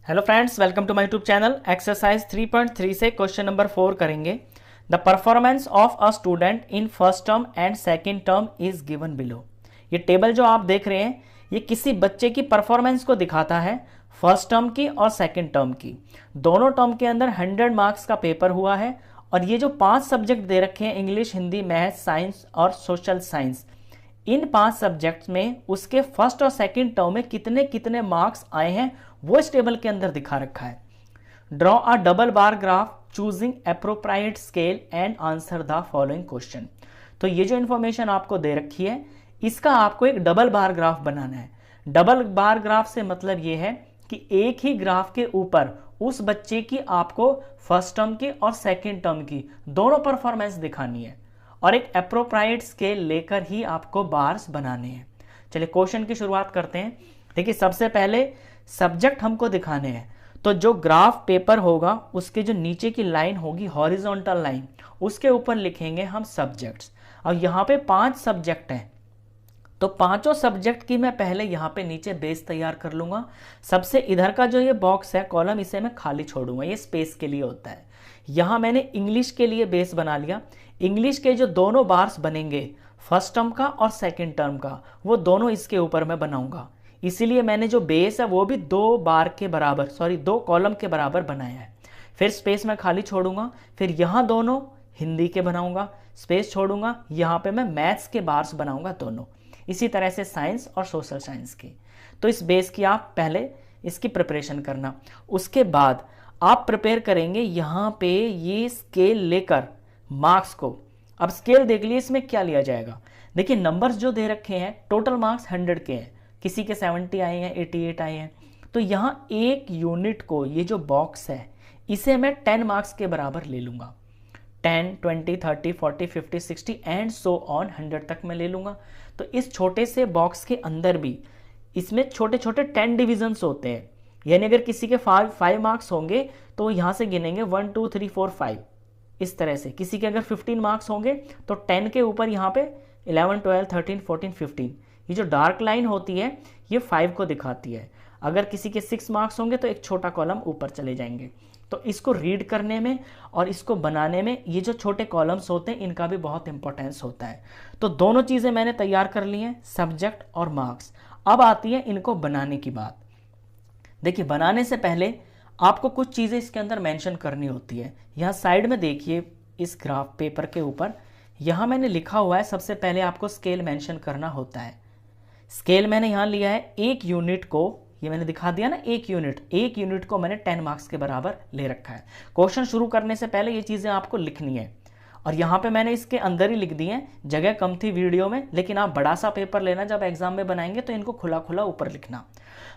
Hello friends, welcome to my YouTube channel. Exercise 3.3 से question number 4 करेंगे। The performance of a student in first term and second term is given below. ये table जो आप देख रहे हैं ये किसी बच्चे की परफॉर्मेंस को दिखाता है, फर्स्ट टर्म की और सेकंड टर्म की। दोनों टर्म के अंदर 100 मार्क्स का पेपर हुआ है और ये जो 5 सब्जेक्ट दे रखे हैं, इंग्लिश, हिंदी, मैथ, साइंस और सोशल साइंस, इन 5 सब्जेक्ट्स में उसके फर्स्ट और सेकंड टर्म में कितने कितने मार्क्स आए हैं वो इस टेबल के अंदर दिखा रखा है। Draw a double bar graph choosing appropriate scale and answer the following question. तो ये जो इंफॉर्मेशन आपको दे रखी है इसका आपको एक डबल बार ग्राफ बनाना है। डबल बार ग्राफ से मतलब ये है कि एक ही ग्राफ के ऊपर उस बच्चे की आपको फर्स्ट टर्म की और सेकेंड टर्म की दोनों परफॉर्मेंस दिखानी है और एक एप्रोप्रिएट स्केल लेकर ही आपको बार्स बनाने हैं। चलिए क्वेश्चन की शुरुआत करते हैं। देखिए, सबसे पहले सब्जेक्ट हमको दिखाने हैं, तो जो ग्राफ पेपर होगा उसके जो नीचे की लाइन होगी हॉरिजॉन्टल लाइन, उसके ऊपर लिखेंगे हम सब्जेक्ट्स। और यहाँ पे 5 सब्जेक्ट हैं तो पांचों सब्जेक्ट की मैं पहले यहाँ पे नीचे बेस तैयार कर लूंगा। सबसे इधर का जो ये बॉक्स है कॉलम, इसे मैं खाली छोड़ूंगा, ये स्पेस के लिए होता है। यहाँ मैंने इंग्लिश के लिए बेस बना लिया। इंग्लिश के जो दोनों बार्स बनेंगे फर्स्ट टर्म का और सेकंड टर्म का, वो दोनों इसके ऊपर मैं बनाऊंगा। इसीलिए मैंने जो बेस है वो भी 2 बार के बराबर, 2 कॉलम के बराबर बनाया है। फिर स्पेस मैं खाली छोड़ूंगा, फिर यहाँ दोनों हिंदी के बनाऊंगा, स्पेस छोड़ूंगा, यहाँ पे मैं मैथ्स के बार्स बनाऊंगा दोनों। इसी तरह से साइंस और सोशल साइंस की। तो इस बेस की आप पहले इसकी प्रिपरेशन करना। उसके बाद आप प्रिपेयर करेंगे यहाँ पे ये स्केल लेकर मार्क्स को। अब स्केल देख लिए, इसमें क्या लिया जाएगा। देखिए, नंबर्स जो दे रखे हैं टोटल मार्क्स 100 के हैं, किसी के 70 आए हैं, 88 आए हैं। तो यहाँ एक यूनिट को, ये जो बॉक्स है इसे मैं 10 मार्क्स के बराबर ले लूंगा। 10, 20, 30, 40, 50, 60 एंड सो ऑन 100 तक मैं ले लूंगा। तो इस छोटे से बॉक्स के अंदर भी इसमें छोटे छोटे 10 डिविजन्स होते हैं। यानी अगर किसी के 5 मार्क्स होंगे तो यहाँ से गिनेंगे 1 2 3 4 5, इस तरह से। किसी के अगर 15 मार्क्स होंगे तो 10 के ऊपर यहाँ पे 11, 12, 13, 14, 15, ये जो डार्क लाइन होती है ये 5 को दिखाती है। अगर किसी के 6 मार्क्स होंगे तो एक छोटा कॉलम ऊपर चले जाएंगे। तो इसको रीड करने में और इसको बनाने में ये जो छोटे कॉलम्स होते हैं इनका भी बहुत इंपॉर्टेंस होता है। तो दोनों चीज़ें मैंने तैयार कर ली हैं, सब्जेक्ट और मार्क्स। अब आती है इनको बनाने की बात। देखिए, बनाने से पहले आपको कुछ चीज़ें इसके अंदर मेंशन करनी होती है। यहाँ साइड में देखिए इस ग्राफ पेपर के ऊपर यहाँ मैंने लिखा हुआ है, सबसे पहले आपको स्केल मेंशन करना होता है। स्केल मैंने यहाँ लिया है एक यूनिट को, ये मैंने दिखा दिया ना, एक यूनिट को मैंने 10 मार्क्स के बराबर ले रखा है। क्वेश्चन शुरू करने से पहले ये चीज़ें आपको लिखनी है और यहाँ पे मैंने इसके अंदर ही लिख दी है। जगह कम थी वीडियो में, लेकिन आप बड़ा सा पेपर लेना, जब एग्जाम में बनाएंगे तो इनको खुला खुला ऊपर लिखना।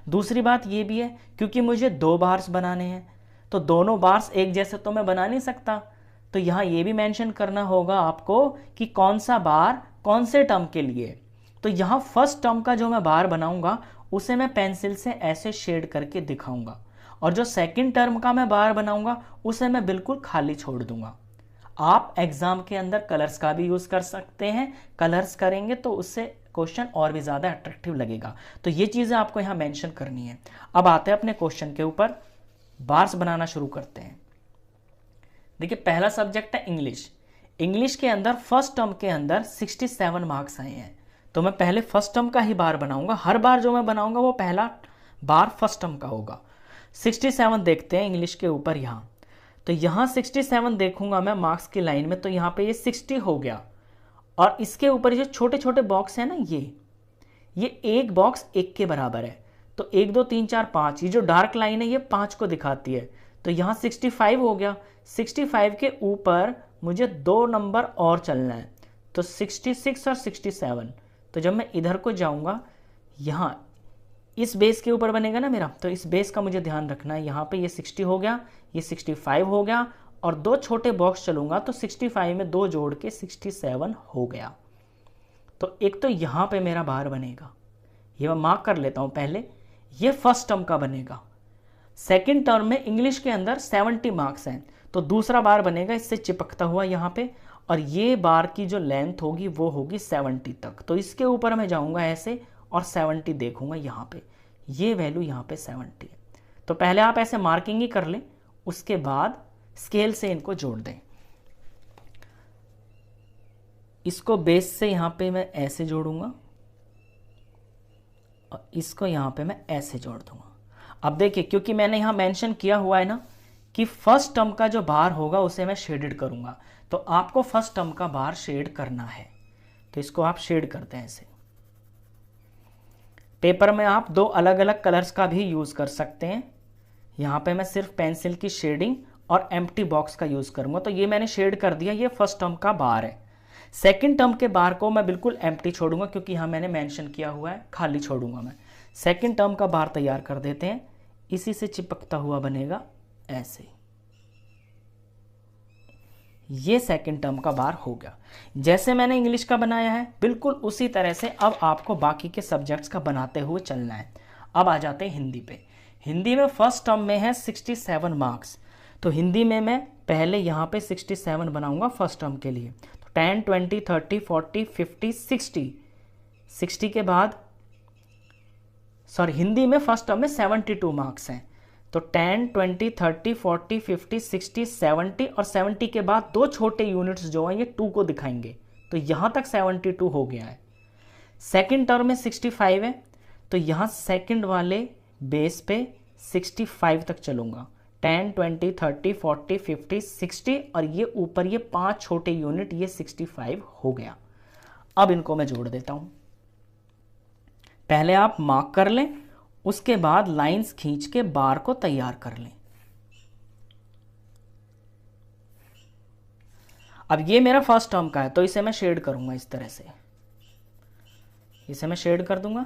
दूसरी बात ये भी है, क्योंकि मुझे 2 बार्स बनाने हैं तो दोनों बार्स एक जैसे तो मैं बना नहीं सकता। तो यहाँ ये भी मेंशन करना होगा आपको कि कौन सा बार कौन से टर्म के लिए। तो यहाँ फर्स्ट टर्म का जो मैं बार बनाऊंगा उसे मैं पेंसिल से ऐसे शेड करके दिखाऊंगा, और जो सेकंड टर्म का मैं बार बनाऊंगा उसे मैं बिल्कुल खाली छोड़ दूंगा। आप एग्जाम के अंदर कलर्स का भी यूज कर सकते हैं, कलर्स करेंगे तो उससे क्वेश्चन और भी ज्यादा अट्रैक्टिव लगेगा। तो ये चीजें आपको यहाँ मेंशन करनी है। अब आते हैं अपने क्वेश्चन के ऊपर, बार्स बनाना शुरू करते हैं। देखिए, पहला सब्जेक्ट है इंग्लिश। इंग्लिश के अंदर फर्स्ट टर्म के अंदर 67 मार्क्स आए हैं, तो मैं पहले फर्स्ट टर्म का ही बार बनाऊंगा। हर बार जो मैं बनाऊंगा वो पहला बार फर्स्ट टर्म का होगा। 67 देखते हैं इंग्लिश के ऊपर यहाँ। तो यहाँ 67 देखूंगा मैं मार्क्स की लाइन में, तो यहाँ पे ये 60 हो गया। और इसके ऊपर जो छोटे छोटे बॉक्स है ना, ये एक बॉक्स 1 के बराबर है। तो 1 2 3 4 5, ये जो डार्क लाइन है ये 5 को दिखाती है। तो यहाँ 65 हो गया। 65 के ऊपर मुझे 2 नंबर और चलना है, तो 66 और 67। तो जब मैं इधर को जाऊंगा, यहाँ इस बेस के ऊपर बनेगा ना मेरा, तो इस बेस का मुझे ध्यान रखना है। यहाँ पे ये 60 हो गया, ये 65 हो गया, और 2 छोटे बॉक्स चलूंगा तो 65 में 2 जोड़ के 67 हो गया। तो एक तो यहाँ पे मेरा बार बनेगा, ये मैं मार्क कर लेता हूँ पहले। ये फर्स्ट टर्म का बनेगा। सेकेंड टर्म में इंग्लिश के अंदर 70 मार्क्स हैं, तो दूसरा बार बनेगा इससे चिपकता हुआ यहाँ पे, और ये बार की जो लेंथ होगी वो होगी 70 तक। तो इसके ऊपर मैं जाऊंगा ऐसे और 70 देखूंगा यहाँ पे, ये वैल्यू यहाँ पे 70 है। तो पहले आप ऐसे मार्किंग ही कर लें, उसके बाद स्केल से इनको जोड़ दें। इसको बेस से यहाँ पे मैं ऐसे जोड़ूंगा और इसको यहाँ पे मैं ऐसे जोड़ दूंगा। अब देखिए, क्योंकि मैंने यहाँ मेंशन किया हुआ है ना कि फर्स्ट टर्म का जो बार होगा उसे मैं शेडेड करूंगा, तो आपको फर्स्ट टर्म का बार शेड करना है। तो इसको आप शेड करते हैं ऐसे। पेपर में आप दो अलग अलग कलर्स का भी यूज़ कर सकते हैं। यहाँ पे मैं सिर्फ पेंसिल की शेडिंग और एम्प्टी बॉक्स का यूज़ करूँगा। तो ये मैंने शेड कर दिया, ये फर्स्ट टर्म का बार है। सेकंड टर्म के बार को मैं बिल्कुल एम्प्टी छोड़ूंगा, क्योंकि यहाँ मैंने मेंशन किया हुआ है, खाली छोड़ूंगा मैं। सेकंड टर्म का बार तैयार कर देते हैं, इसी से चिपकता हुआ बनेगा ऐसे। ये सेकंड टर्म का बार हो गया। जैसे मैंने इंग्लिश का बनाया है बिल्कुल उसी तरह से अब आपको बाकी के सब्जेक्ट्स का बनाते हुए चलना है। अब आ जाते हैं हिंदी पे। हिंदी में फर्स्ट टर्म में है 67 मार्क्स, तो हिंदी में मैं पहले यहाँ पे 67 बनाऊंगा फर्स्ट टर्म के लिए। तो 10, 20, 30, 40, 50, 60 के बाद हिंदी में फर्स्ट टर्म में 72 मार्क्स हैं। तो 10, 20, 30, 40, 50, 60, 70 और 70 के बाद दो छोटे यूनिट्स जो हैं ये 2 को दिखाएंगे, तो यहाँ तक 72 हो गया है। सेकंड टर्म में 65 है, तो यहाँ सेकंड वाले बेस पे 65 तक चलूँगा। 10, 20, 30, 40, 50, 60 और ये ऊपर ये 5 छोटे यूनिट, ये 65 हो गया। अब इनको मैं जोड़ देता हूँ। पहले आप मार्क कर लें, उसके बाद लाइंस खींच के बार को तैयार कर लें। अब ये मेरा फर्स्ट टर्म का है, तो इसे मैं शेड करूंगा इस तरह से। इसे मैं शेड कर दूंगा,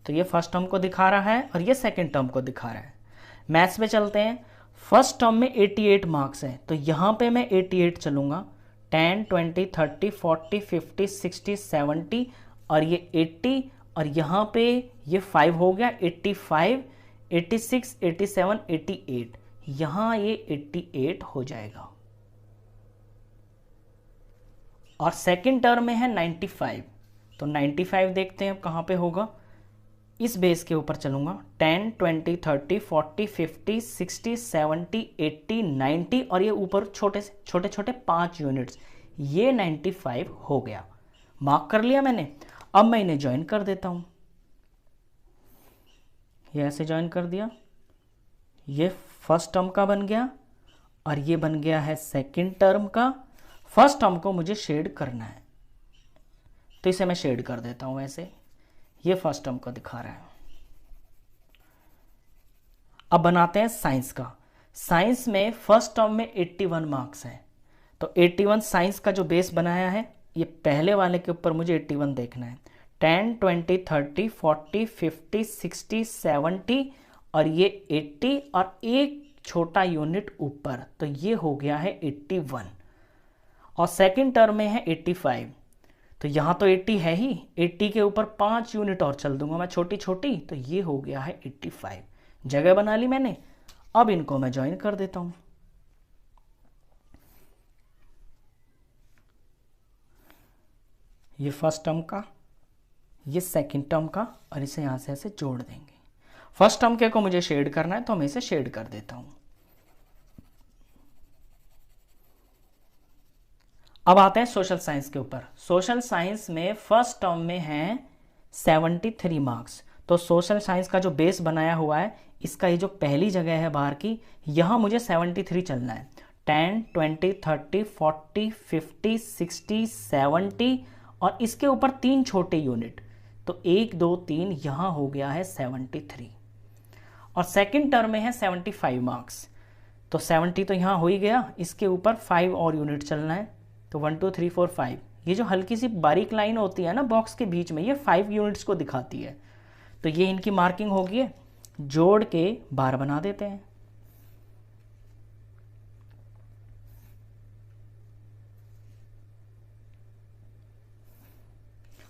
तो ये फर्स्ट टर्म को दिखा रहा है और ये सेकंड टर्म को दिखा रहा है। मैथ्स पे चलते हैं। फर्स्ट टर्म में 88 मार्क्स है, तो यहां पे मैं 88 चलूंगा। 10, 20, 30, 40, 50, 60, 70 और ये 80 और यहाँ पे ये 5 हो गया। 85, 86, 87, 88, यहाँ ये 88 हो जाएगा। और सेकंड टर्म में है 95, तो 95 देखते हैं अब कहाँ पे होगा। इस बेस के ऊपर चलूंगा। 10, 20, 30, 40, 50, 60, 70, 80, 90 और ये ऊपर छोटे छोटे 5 यूनिट्स, ये 95 हो गया। मार्क कर लिया मैंने। अब मैं इन्हें ज्वाइन कर देता हूं। ये ऐसे ज्वाइन कर दिया, ये फर्स्ट टर्म का बन गया और ये बन गया है सेकंड टर्म का। फर्स्ट टर्म को मुझे शेड करना है, तो इसे मैं शेड कर देता हूं ऐसे। ये फर्स्ट टर्म को दिखा रहा है। अब बनाते हैं साइंस का। साइंस में फर्स्ट टर्म में 81 मार्क्स हैं, तो 81 साइंस का जो बेस बनाया है, ये पहले वाले के ऊपर मुझे 81 देखना है। 10, 20, 30, 40, 50, 60, 70 और ये 80 और एक छोटा यूनिट ऊपर, तो ये हो गया है 81। और सेकंड टर्म में है 85, तो यहाँ तो 80 है ही, 80 के ऊपर 5 यूनिट और चल दूंगा मैं छोटी छोटी, तो ये हो गया है 85। जगह बना ली मैंने। अब इनको मैं ज्वाइन कर देता हूँ। ये फर्स्ट टर्म का, ये सेकंड टर्म का और इसे यहां से ऐसे जोड़ देंगे। फर्स्ट टर्म के को मुझे शेड करना है, तो मैं इसे शेड कर देता हूं। अब आते हैं सोशल साइंस के ऊपर। सोशल साइंस में फर्स्ट टर्म में है 73 मार्क्स, तो सोशल साइंस का जो बेस बनाया हुआ है, इसका ये जो पहली जगह है बाहर की, यहां मुझे 73 चलना है। 10, 20, 30, 40, 50, 60, 70 और इसके ऊपर 3 छोटे यूनिट, तो 1, 2, 3, यहां हो गया है 73। और सेकंड टर्म में है 75 मार्क्स, तो 70 तो यहां हो ही गया, इसके ऊपर 5 और यूनिट चलना है, तो 1, 2, 3, 4, 5। ये जो हल्की सी बारीक लाइन होती है ना बॉक्स के बीच में, ये 5 यूनिट्स को दिखाती है, तो ये इनकी मार्किंग होगी है। जोड़ के बार बना देते हैं।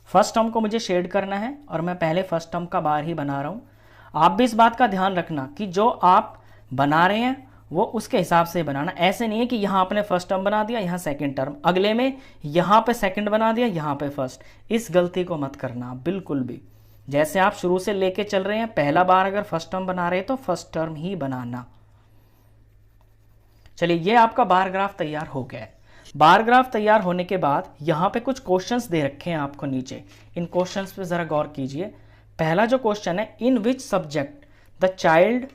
फर्स्ट टर्म को मुझे शेड करना है और मैं पहले फर्स्ट टर्म का बार ही बना रहा हूं। आप भी इस बात का ध्यान रखना कि जो आप बना रहे हैं वो उसके हिसाब से बनाना। ऐसे नहीं है कि यहाँ आपने फर्स्ट टर्म बना दिया, यहाँ सेकंड टर्म, अगले में यहाँ पे सेकंड बना दिया, यहाँ पे फर्स्ट। इस गलती को मत करना बिल्कुल भी। जैसे आप शुरू से लेके चल रहे हैं, पहला बार अगर फर्स्ट टर्म बना रहे हैं तो फर्स्ट टर्म ही बनाना। चलिए, ये आपका बार ग्राफ तैयार हो गया है। बार ग्राफ तैयार होने के बाद यहाँ पे कुछ क्वेश्चंस दे रखे हैं आपको नीचे, इन क्वेश्चंस पे ज़रा गौर कीजिए। पहला जो क्वेश्चन है, in which subject the child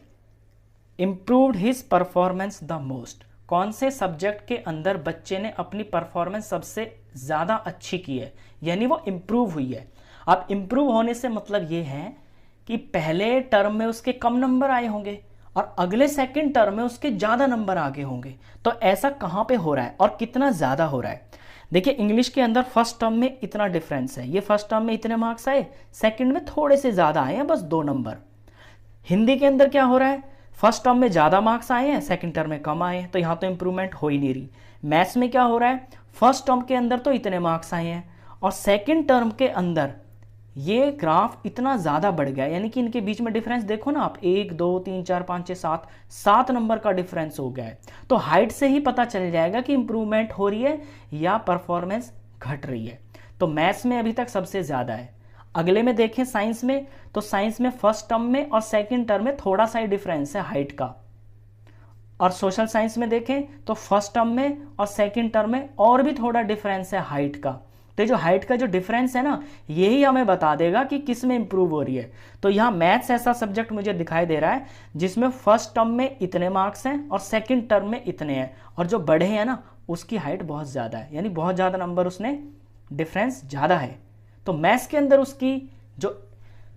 improved his performance the most, कौन से सब्जेक्ट के अंदर बच्चे ने अपनी परफॉर्मेंस सबसे ज़्यादा अच्छी की है, यानी वो इम्प्रूव हुई है। अब इम्प्रूव होने से मतलब ये है कि पहले टर्म में उसके कम नंबर आए होंगे और अगले सेकंड टर्म में उसके ज़्यादा नंबर आगे होंगे। तो ऐसा कहाँ पे हो रहा है और कितना ज़्यादा हो रहा है? देखिए, इंग्लिश के अंदर फर्स्ट टर्म में इतना डिफरेंस है, ये फर्स्ट टर्म में इतने मार्क्स आए, सेकंड में थोड़े से ज़्यादा आए हैं, बस 2 नंबर। हिंदी के अंदर क्या हो रहा है, फर्स्ट टर्म में ज़्यादा मार्क्स आए हैं, सेकंड टर्म में कम आए हैं, तो यहाँ तो इंप्रूवमेंट हो ही नहीं रही। मैथ्स में क्या हो रहा है, फर्स्ट टर्म के अंदर तो इतने मार्क्स आए हैं और सेकंड टर्म के अंदर ये ग्राफ इतना ज़्यादा बढ़ गया, यानी कि इनके बीच में डिफरेंस देखो ना आप, 1 2 3 4 5 6 7 नंबर का डिफरेंस हो गया है। तो हाइट से ही पता चल जाएगा कि इंप्रूवमेंट हो रही है या परफॉर्मेंस घट रही है। तो मैथ्स में अभी तक सबसे ज़्यादा है। अगले में देखें साइंस में, तो साइंस में फर्स्ट टर्म में और सेकंड टर्म में थोड़ा सा ही डिफरेंस है हाइट का। और सोशल साइंस में देखें तो फर्स्ट टर्म में और सेकंड टर्म में और भी थोड़ा डिफरेंस है हाइट का। तो जो हाइट का जो डिफरेंस है ना, यही हमें बता देगा कि किस में इंप्रूव हो रही है। तो यहाँ मैथ्स ऐसा सब्जेक्ट मुझे दिखाई दे रहा है जिसमें फर्स्ट टर्म में इतने मार्क्स हैं और सेकंड टर्म में इतने हैं, और जो बढ़े हैं ना उसकी हाइट बहुत ज़्यादा है, यानी बहुत ज़्यादा नंबर उसने डिफरेंस ज़्यादा है। तो मैथ्स के अंदर उसकी जो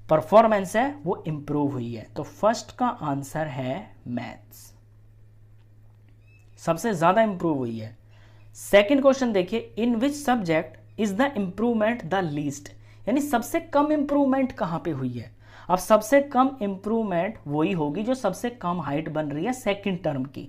परफॉर्मेंस है वो इंप्रूव हुई है। तो फर्स्ट का आंसर है मैथ्स, सबसे ज़्यादा इंप्रूव हुई है। सेकंड क्वेश्चन देखिए, in which subject is the improvement the least, यानी सबसे कम इंप्रूवमेंट कहां पे हुई है। अब सबसे कम इंप्रूवमेंट वही होगी जो सबसे कम हाइट बन रही है सेकंड टर्म की।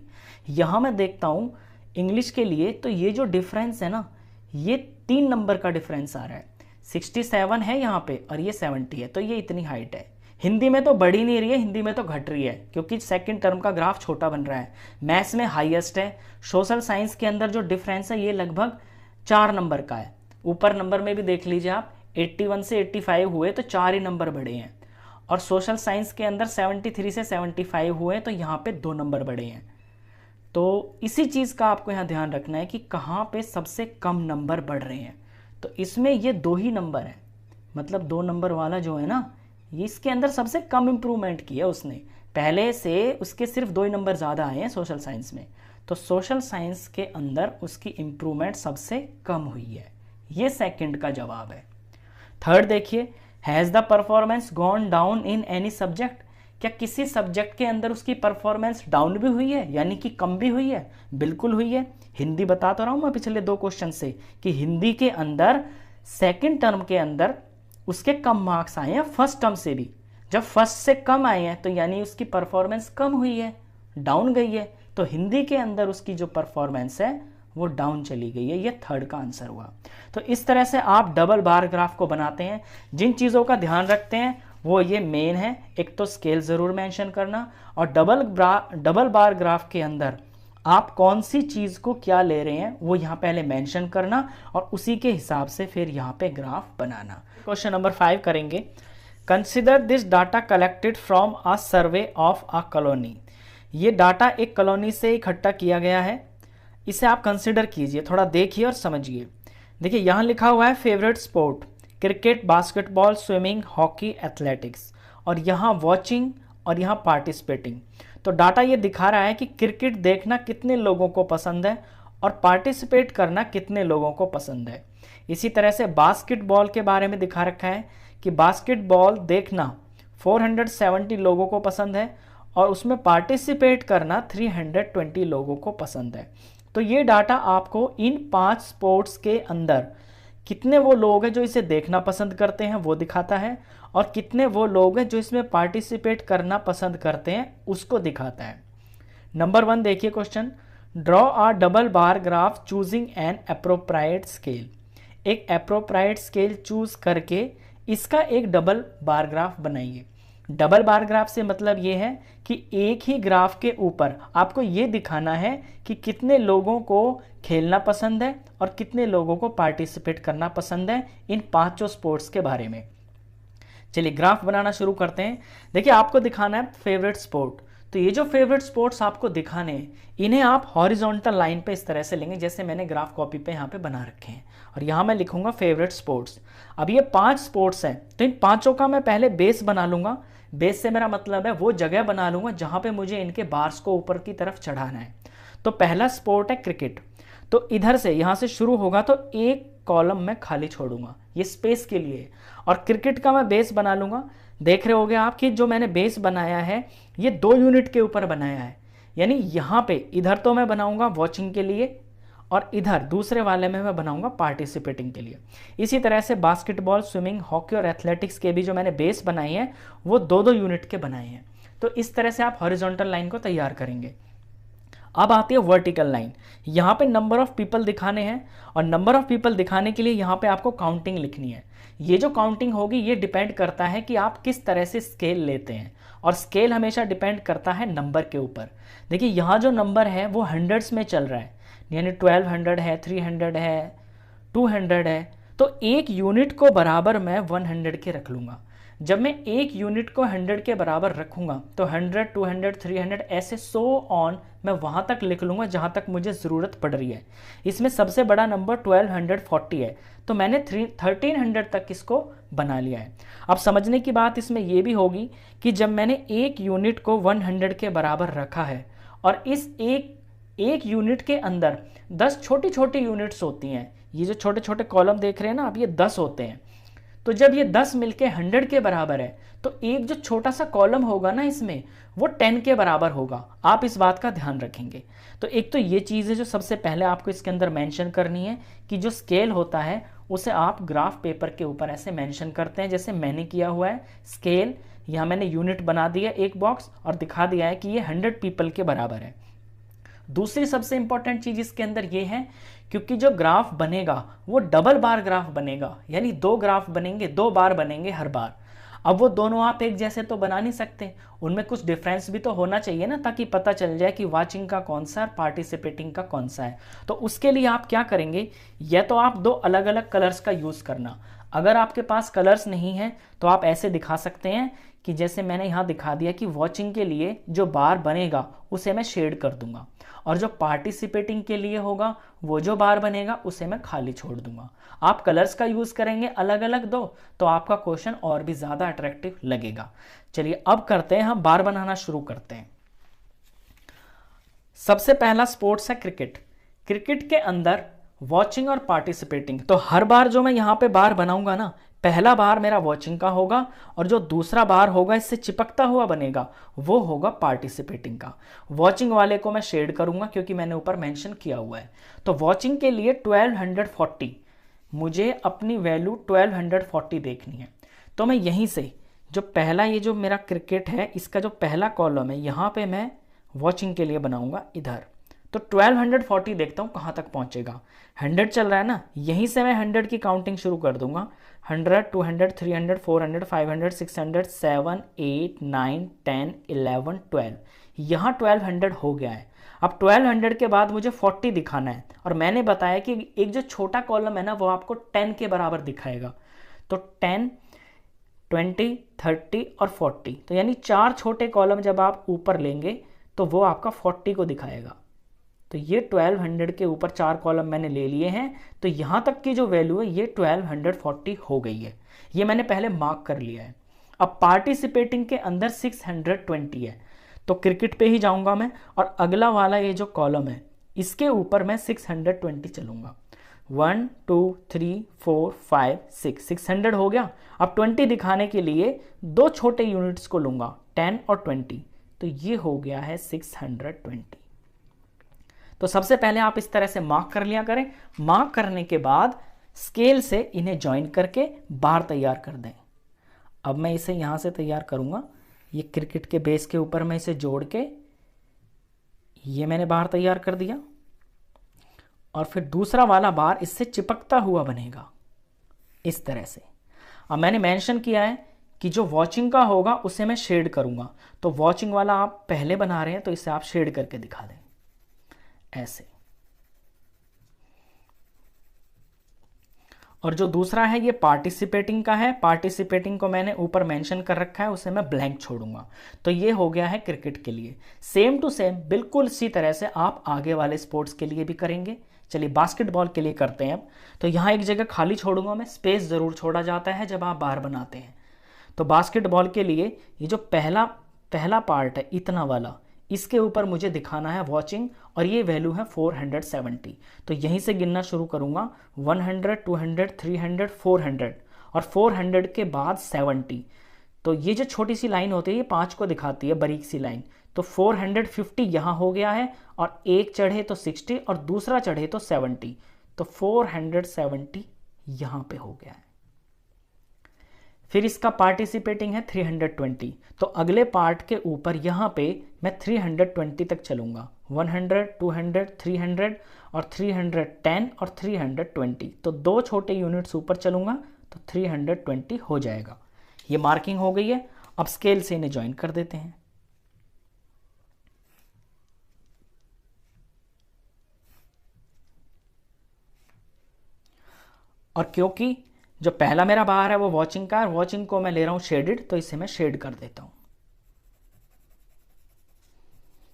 यहां मैं देखता हूं इंग्लिश के लिए, तो ये जो डिफरेंस है ना, ये 3 नंबर का डिफरेंस आ रहा है। 67 है यहाँ पे और ये 70 है, तो ये इतनी हाइट है। हिंदी में तो बढ़ ही नहीं रही है, हिंदी में तो घट रही है क्योंकि सेकंड टर्म का ग्राफ छोटा बन रहा है। मैथ्स में हाईएस्ट है। सोशल साइंस के अंदर जो डिफरेंस है ये लगभग 4 नंबर का है। ऊपर नंबर में भी देख लीजिए आप, 81 से 85 हुए तो 4 ही नंबर बढ़े हैं, और सोशल साइंस के अंदर 73 से 75 हुए तो यहाँ पे 2 नंबर बढ़े हैं। तो इसी चीज़ का आपको यहाँ ध्यान रखना है कि कहाँ पे सबसे कम नंबर बढ़ रहे हैं। तो इसमें ये 2 ही नंबर है, मतलब 2 नंबर वाला जो है ना, ये इसके अंदर सबसे कम इंप्रूवमेंट किया उसने। पहले से उसके सिर्फ 2 ही नंबर ज़्यादा आए हैं सोशल साइंस में, तो सोशल साइंस के अंदर उसकी इंप्रूवमेंट सबसे कम हुई है। ये सेकंड का जवाब है। थर्ड देखिए, has the performance gone down in any subject, क्या किसी सब्जेक्ट के अंदर उसकी परफॉर्मेंस डाउन भी हुई है, यानी कि कम भी हुई है? बिल्कुल हुई है। हिंदी बता तो रहा हूँ मैं पिछले 2 क्वेश्चन से कि हिंदी के अंदर सेकंड टर्म के अंदर उसके कम मार्क्स आए हैं फर्स्ट टर्म से भी। जब फर्स्ट से कम आए हैं तो यानी उसकी परफॉर्मेंस कम हुई है, डाउन गई है। तो हिंदी के अंदर उसकी जो परफॉर्मेंस है वो डाउन चली गई है। ये थर्ड का आंसर हुआ। तो इस तरह से आप डबल बार ग्राफ को बनाते हैं। जिन चीज़ों का ध्यान रखते हैं वो ये मेन है, एक तो स्केल ज़रूर मेंशन करना, और डबल बार ग्राफ के अंदर आप कौन सी चीज़ को क्या ले रहे हैं वो यहाँ पहले मेंशन करना, और उसी के हिसाब से फिर यहाँ पे ग्राफ बनाना। क्वेश्चन नंबर 5 करेंगे। Consider this data collected from a survey of a colony. ये डाटा एक कॉलोनी से इकट्ठा किया गया है, इसे आप कंसिडर कीजिए, थोड़ा देखिए और समझिए। देखिए यहाँ लिखा हुआ है favourite sport cricket, basketball, swimming, hockey, athletics, और यहाँ वॉचिंग और यहाँ पार्टिसिपेटिंग। तो डाटा ये दिखा रहा है कि क्रिकेट देखना कितने लोगों को पसंद है और पार्टिसिपेट करना कितने लोगों को पसंद है। इसी तरह से बास्केटबॉल के बारे में दिखा रखा है कि बास्केटबॉल देखना 470 लोगों को पसंद है और उसमें पार्टिसिपेट करना 320 लोगों को पसंद है। तो ये डाटा आपको इन 5 स्पोर्ट्स के अंदर कितने वो लोग हैं जो इसे देखना पसंद करते हैं वो दिखाता है, और कितने वो लोग हैं जो इसमें पार्टिसिपेट करना पसंद करते हैं उसको दिखाता है। नंबर 1 देखिए question, draw a double bar graph choosing an appropriate scale. एक अप्रोप्राइट स्केल चूज करके इसका एक डबल बार ग्राफ बनाइए। डबल बार ग्राफ से मतलब ये है कि एक ही ग्राफ के ऊपर आपको ये दिखाना है कि कितने लोगों को खेलना पसंद है और कितने लोगों को पार्टिसिपेट करना पसंद है इन 5 स्पोर्ट्स के बारे में। चलिए ग्राफ बनाना शुरू करते हैं। देखिए आपको दिखाना है फेवरेट स्पोर्ट, तो ये जो फेवरेट स्पोर्ट्स आपको दिखाने हैं इन्हें आप हॉरिजॉन्टल लाइन पे इस तरह से लेंगे जैसे मैंने ग्राफ कॉपी पे यहाँ पे बना रखे हैं, और यहाँ मैं लिखूंगा फेवरेट स्पोर्ट्स। अब ये 5 स्पोर्ट्स हैं, तो इन पांचों का मैं पहले बेस बना लूंगा। बेस से मेरा मतलब है वो जगह बना लूंगा जहाँ पे मुझे इनके बार्स को ऊपर की तरफ चढ़ाना है। तो पहला स्पोर्ट है क्रिकेट, तो इधर से यहाँ से शुरू होगा तो एक कॉलम मैं खाली छोड़ूंगा, ये स्पेस के लिए, और क्रिकेट का मैं बेस बना लूंगा। देख रहे होगे आप कि जो मैंने बेस बनाया है ये 2 यूनिट के ऊपर बनाया है, यानी यहाँ पे इधर तो मैं बनाऊंगा वॉचिंग के लिए और इधर दूसरे वाले में मैं बनाऊंगा पार्टिसिपेटिंग के लिए। इसी तरह से बास्केटबॉल, स्विमिंग, हॉकी और एथलेटिक्स के भी जो मैंने बेस बनाए हैं वो 2-2 यूनिट के बनाए हैं। तो इस तरह से आप हॉरिजॉन्टल लाइन को तैयार करेंगे। अब आती है वर्टिकल लाइन, यहाँ पे नंबर ऑफ पीपल दिखाने हैं, और नंबर ऑफ पीपल दिखाने के लिए यहाँ पे आपको काउंटिंग लिखनी है। ये जो काउंटिंग होगी ये डिपेंड करता है कि आप किस तरह से स्केल लेते हैं, और स्केल हमेशा डिपेंड करता है नंबर के ऊपर। देखिए यहाँ जो नंबर है वो हंड्रेड्स में चल रहा है, यानी 1200 है, 300 है, 200 है, तो एक यूनिट को बराबर मैं 100 के रख लूँगा। जब मैं एक यूनिट को 100 के बराबर रखूंगा तो 100, 200, 300 ऐसे सो ऑन मैं वहां तक लिख लूंगा जहां तक मुझे ज़रूरत पड़ रही है। इसमें सबसे बड़ा नंबर 1240 है, तो मैंने 1300 तक इसको बना लिया है। अब समझने की बात इसमें यह भी होगी कि जब मैंने एक यूनिट को 100 के बराबर रखा है और इस एक यूनिट के अंदर 10 छोटी छोटी यूनिट्स होती हैं, ये जो छोटे छोटे कॉलम देख रहे हैं ना, अब ये 10 होते हैं, तो जब ये 10 मिलके 100 के बराबर है तो एक जो छोटा सा कॉलम होगा ना इसमें वो 10 के बराबर होगा। आप इस बात का ध्यान रखेंगे। तो एक तो ये चीज़ है जो सबसे पहले आपको इसके अंदर मेंशन करनी है कि जो स्केल होता है उसे आप ग्राफ पेपर के ऊपर ऐसे मेंशन करते हैं जैसे मैंने किया हुआ है। स्केल, यहाँ मैंने यूनिट बना दिया एक बॉक्स और दिखा दिया है कि ये 100 पीपल के बराबर है। दूसरी सबसे इंपॉर्टेंट चीज इसके अंदर ये है, क्योंकि जो ग्राफ बनेगा वो डबल बार ग्राफ बनेगा, यानी 2 ग्राफ बनेंगे, 2 बार बनेंगे हर बार। अब वो दोनों आप एक जैसे तो बना नहीं सकते, उनमें कुछ डिफरेंस भी तो होना चाहिए ना, ताकि पता चल जाए कि वॉचिंग का कौन सा है, पार्टिसिपेटिंग का कौन सा है। तो उसके लिए आप क्या करेंगे, या तो आप 2 अलग अलग कलर्स का यूज करना। अगर आपके पास कलर्स नहीं है तो आप ऐसे दिखा सकते हैं कि जैसे मैंने यहाँ दिखा दिया कि वॉचिंग के लिए जो बार बनेगा उसे मैं शेड कर दूंगा, और जो पार्टिसिपेटिंग के लिए होगा वो जो बार बनेगा उसे मैं खाली छोड़ दूंगा। आप कलर्स का यूज करेंगे अलग अलग 2, तो आपका क्वेश्चन और भी ज्यादा अट्रैक्टिव लगेगा। चलिए अब करते हैं, हम बार बनाना शुरू करते हैं। सबसे पहला स्पोर्ट्स है क्रिकेट। क्रिकेट के अंदर वॉचिंग और पार्टिसिपेटिंग, तो हर बार जो मैं यहाँ पे बार बनाऊंगा ना, पहला बार मेरा वॉचिंग का होगा और जो दूसरा बार होगा इससे चिपकता हुआ बनेगा वो होगा पार्टिसिपेटिंग का। वॉचिंग वाले को मैं शेड करूंगा क्योंकि मैंने ऊपर मेंशन किया हुआ है। तो वॉचिंग के लिए 1240, मुझे अपनी वैल्यू 1240 देखनी है। तो मैं यहीं से जो पहला ये जो मेरा क्रिकेट है इसका जो पहला कॉलम है यहाँ पे मैं वॉचिंग के लिए बनाऊंगा इधर। तो 1240 देखता हूँ कहाँ तक पहुँचेगा। 100 चल रहा है ना, यहीं से मैं 100 की काउंटिंग शुरू कर दूंगा। 100, 200, 300, 400, 500, 600, 7, 8, 9, 10, 11, 12, यहाँ 1200 हो गया है। अब 1200 के बाद मुझे 40 दिखाना है, और मैंने बताया कि एक जो छोटा कॉलम है ना वो आपको 10 के बराबर दिखाएगा। तो 10, 20, 30 और 40, तो यानी 4 छोटे कॉलम जब आप ऊपर लेंगे तो वो आपका 40 को दिखाएगा। तो ये 1200 के ऊपर 4 कॉलम मैंने ले लिए हैं, तो यहाँ तक की जो वैल्यू है ये 1240 हो गई है। ये मैंने पहले मार्क कर लिया है। अब पार्टिसिपेटिंग के अंदर 620 है, तो क्रिकेट पे ही जाऊंगा मैं, और अगला वाला ये जो कॉलम है इसके ऊपर मैं 620 चलूंगा। 1, 2, 3, 4, 5, 6, 600 हो गया। अब 20 दिखाने के लिए 2 छोटे यूनिट्स को लूंगा, 10 और 20, तो ये हो गया है 620। तो सबसे पहले आप इस तरह से मार्क कर लिया करें। मार्क करने के बाद स्केल से इन्हें ज्वाइन करके बार तैयार कर दें। अब मैं इसे यहां से तैयार करूंगा, ये क्रिकेट के बेस के ऊपर मैं इसे जोड़ के ये मैंने बार तैयार कर दिया, और फिर दूसरा वाला बार इससे चिपकता हुआ बनेगा इस तरह से। अब मैंने मेंशन किया है कि जो वॉचिंग का होगा उसे मैं शेड करूंगा, तो वॉचिंग वाला आप पहले बना रहे हैं तो इसे आप शेड करके दिखा दें ऐसे। और जो दूसरा है ये पार्टिसिपेटिंग का है, पार्टिसिपेटिंग को मैंने ऊपर मेंशन कर रखा है, उसे मैं ब्लैंक छोड़ूंगा। तो ये हो गया है क्रिकेट के लिए। सेम टू सेम बिल्कुल इसी तरह से आप आगे वाले स्पोर्ट्स के लिए भी करेंगे। चलिए बास्केटबॉल के लिए करते हैं अब। तो यहाँ एक जगह खाली छोड़ूंगा मैं, स्पेस ज़रूर छोड़ा जाता है जब आप बार बनाते हैं। तो बास्केटबॉल के लिए ये जो पहला पार्ट है इतना वाला, इसके ऊपर मुझे दिखाना है वॉचिंग, और ये वैल्यू है 470। तो यहीं से गिनना शुरू करूँगा, 100, 200, 300, 400, और 400 के बाद 70। तो ये जो छोटी सी लाइन होती है ये 5 को दिखाती है, बारीक सी लाइन। तो 450 यहाँ हो गया है, और एक चढ़े तो 60 और दूसरा चढ़े तो 70। तो 470 यहाँ पे हो गया है। फिर इसका पार्टिसिपेटिंग है 320। तो अगले पार्ट के ऊपर यहाँ पे मैं 320 तक चलूँगा, 100, 200, 300 और 310 और 320। तो 2 छोटे यूनिट्स ऊपर चलूँगा तो 320 हो जाएगा। ये मार्किंग हो गई है। अब स्केल से इन्हें ज्वाइन कर देते हैं। और क्योंकि जो पहला मेरा बार है वो वॉचिंग का है, वॉचिंग को मैं ले रहा हूं शेडेड, तो इसे मैं शेड कर देता हूं।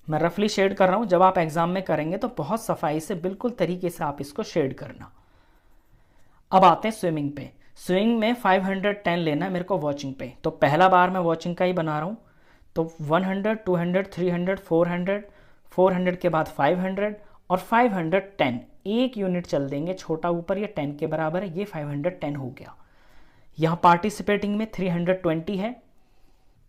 मैं रफली शेड कर रहा हूं, जब आप एग्जाम में करेंगे तो बहुत सफाई से बिल्कुल तरीके से आप इसको शेड करना। अब आते हैं स्विमिंग पे। स्विमिंग में 510 लेना है मेरे को वॉचिंग पे। तो पहला बार मैं वॉचिंग का ही बना रहा हूं। तो 100, 200, 300, 400, 400 के बाद 500 और 510, एक यूनिट चल देंगे छोटा ऊपर, ये 10 के बराबर है, ये 510 हो गया। यहाँ पार्टिसिपेटिंग में 320 है।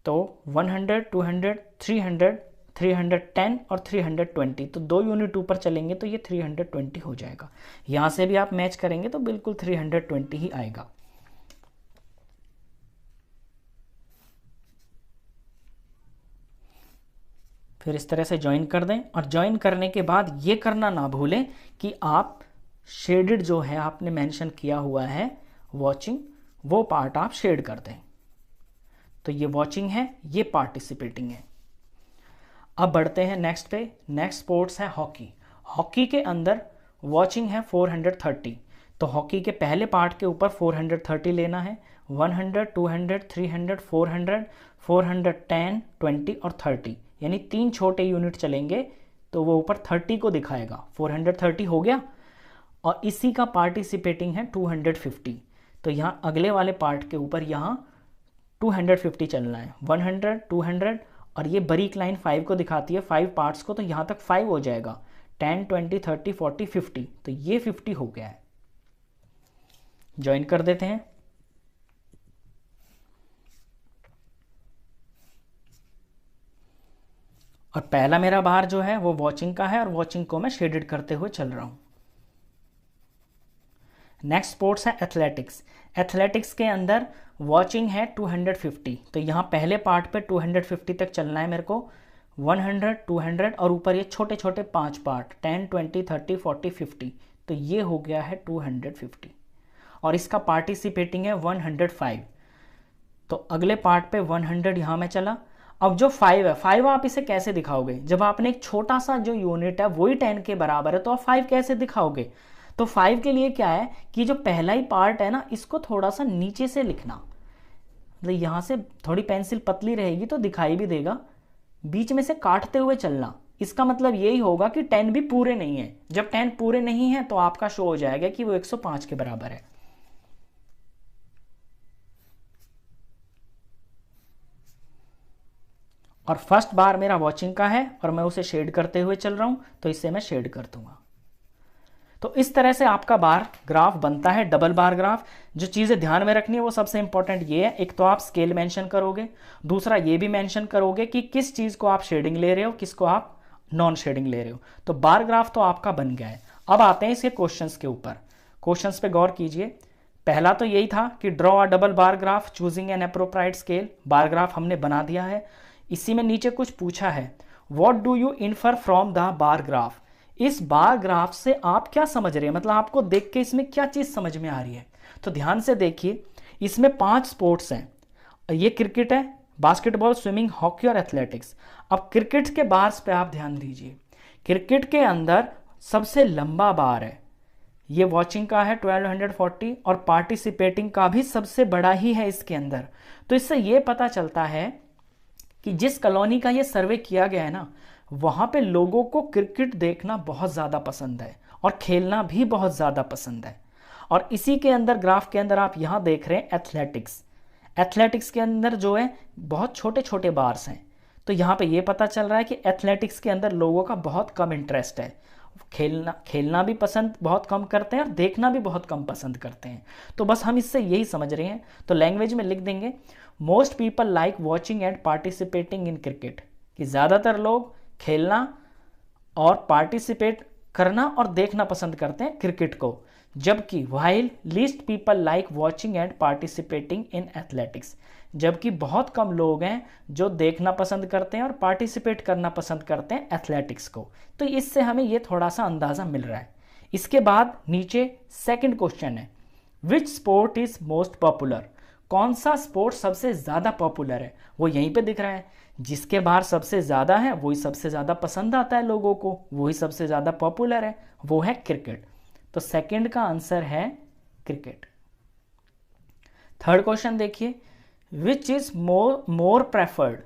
तो 100, 200, 300, 310 और 320, तो 2 यूनिट ऊपर चलेंगे तो ये 320 हो जाएगा। यहाँ से भी आप मैच करेंगे तो बिल्कुल 320 ही आएगा। फिर इस तरह से ज्वाइन कर दें, और ज्वाइन करने के बाद ये करना ना भूलें कि आप शेडेड जो है आपने मेंशन किया हुआ है वॉचिंग, वो पार्ट आप शेड कर दें। तो ये वॉचिंग है, ये पार्टिसिपेटिंग है। अब बढ़ते हैं नेक्स्ट पे। नेक्स्ट स्पोर्ट्स है हॉकी। हॉकी के अंदर वॉचिंग है 430। तो हॉकी के पहले पार्ट के ऊपर 430 लेना है। 100, 200, 300, 400, 410, 20 और 30, यानी 3 छोटे यूनिट चलेंगे तो वो ऊपर 30 को दिखाएगा। 430 हो गया। और इसी का पार्टिसिपेटिंग है 250। तो यहाँ अगले वाले पार्ट के ऊपर यहाँ 250 चलना है। 100, 200, और ये बारीक लाइन 5 को दिखाती है, 5 पार्ट्स को, तो यहाँ तक 5 हो जाएगा। 10, 20, 30, 40, 50, तो ये 50 हो गया है। ज्वाइन कर देते हैं। और पहला मेरा बार जो है वो वॉचिंग का है, और वॉचिंग को मैं शेडेड करते हुए चल रहा हूं। नेक्स्ट स्पोर्ट्स है एथलेटिक्स। एथलेटिक्स के अंदर वॉचिंग है 250। तो यहाँ पहले पार्ट पे 250 तक चलना है मेरे को। 100, 200 और ऊपर ये छोटे छोटे 5 पार्ट, 10, 20, 30, 40, 50, तो ये हो गया है 250। और इसका पार्टिसिपेटिंग है 105। तो अगले पार्ट पे 100 यहाँ में चला। अब जो 5 है, 5 आप इसे कैसे दिखाओगे? जब आपने एक छोटा सा जो यूनिट है वही 10 के बराबर है, तो आप 5 कैसे दिखाओगे? तो 5 के लिए क्या है कि जो पहला ही पार्ट है ना, इसको थोड़ा सा नीचे से लिखना। मतलब यहाँ से थोड़ी पेंसिल पतली रहेगी तो दिखाई भी देगा, बीच में से काटते हुए चलना। इसका मतलब यही होगा कि 10 भी पूरे नहीं है। जब 10 पूरे नहीं है तो आपका शो हो जाएगा कि वो 105 के बराबर है। और फर्स्ट बार मेरा वॉचिंग का है और मैं उसे शेड करते हुए चल रहा हूं, तो इसे मैं शेड कर दूंगा। तो इस तरह से आपका बार ग्राफ बनता है, डबल बार ग्राफ। जो चीज़ें ध्यान में रखनी है वो सबसे इंपॉर्टेंट ये है, एक तो आप स्केल मेंशन करोगे, दूसरा ये भी मेंशन करोगे कि किस चीज़ को आप शेडिंग ले रहे हो, किसको आप नॉन शेडिंग ले रहे हो। तो बार ग्राफ तो आपका बन गया है। अब आते हैं इसके क्वेश्चंस के ऊपर। क्वेश्चंस पे गौर कीजिए। पहला तो यही था कि draw a double bar graph choosing an appropriate scale. Bar graph हमने बना दिया है। इसी में नीचे कुछ पूछा है, what do you infer from the bar graph. इस बार ग्राफ से आप क्या समझ रहे हैं, मतलब आपको देख के इसमें क्या चीज समझ में आ रही है। तो ध्यान से देखिए, इसमें 5 स्पोर्ट्स हैं। ये क्रिकेट है, बास्केटबॉल, स्विमिंग, हॉकी और एथलेटिक्स। अब क्रिकेट के बार्स पे आप ध्यान दीजिए। क्रिकेट के अंदर सबसे लंबा बार है ये वॉचिंग का है 1240 और पार्टिसिपेटिंग का भी सबसे बड़ा ही है इसके अंदर। तो इससे ये पता चलता है कि जिस कॉलोनी का ये सर्वे किया गया है ना, वहाँ पे लोगों को क्रिकेट देखना बहुत ज़्यादा पसंद है और खेलना भी बहुत ज़्यादा पसंद है। और इसी के अंदर ग्राफ के अंदर आप यहाँ देख रहे हैं एथलेटिक्स। एथलेटिक्स के अंदर जो है बहुत छोटे छोटे बार्स हैं। तो यहाँ पे ये पता चल रहा है कि एथलेटिक्स के अंदर लोगों का बहुत कम इंटरेस्ट है। खेलना भी पसंद बहुत कम करते हैं और देखना भी बहुत कम पसंद करते हैं। तो बस हम इससे यही समझ रहे हैं। तो लैंग्वेज में लिख देंगे most people like watching and participating in cricket, कि ज़्यादातर लोग खेलना और पार्टिसिपेट करना और देखना पसंद करते हैं क्रिकेट को, जबकि while least people like watching and participating in athletics, जबकि बहुत कम लोग हैं जो देखना पसंद करते हैं और पार्टिसिपेट करना पसंद करते हैं एथलेटिक्स को। तो इससे हमें ये थोड़ा सा अंदाज़ा मिल रहा है। इसके बाद नीचे सेकंड क्वेश्चन है, which sport is most popular, कौन सा स्पोर्ट सबसे ज़्यादा पॉपुलर है। वो यहीं पे दिख रहा है, जिसके बाहर सबसे ज़्यादा है वही सबसे ज़्यादा पसंद आता है लोगों को, वही सबसे ज़्यादा पॉपुलर है, वो है क्रिकेट। तो सेकंड का आंसर है क्रिकेट। थर्ड क्वेश्चन देखिए, which is more preferred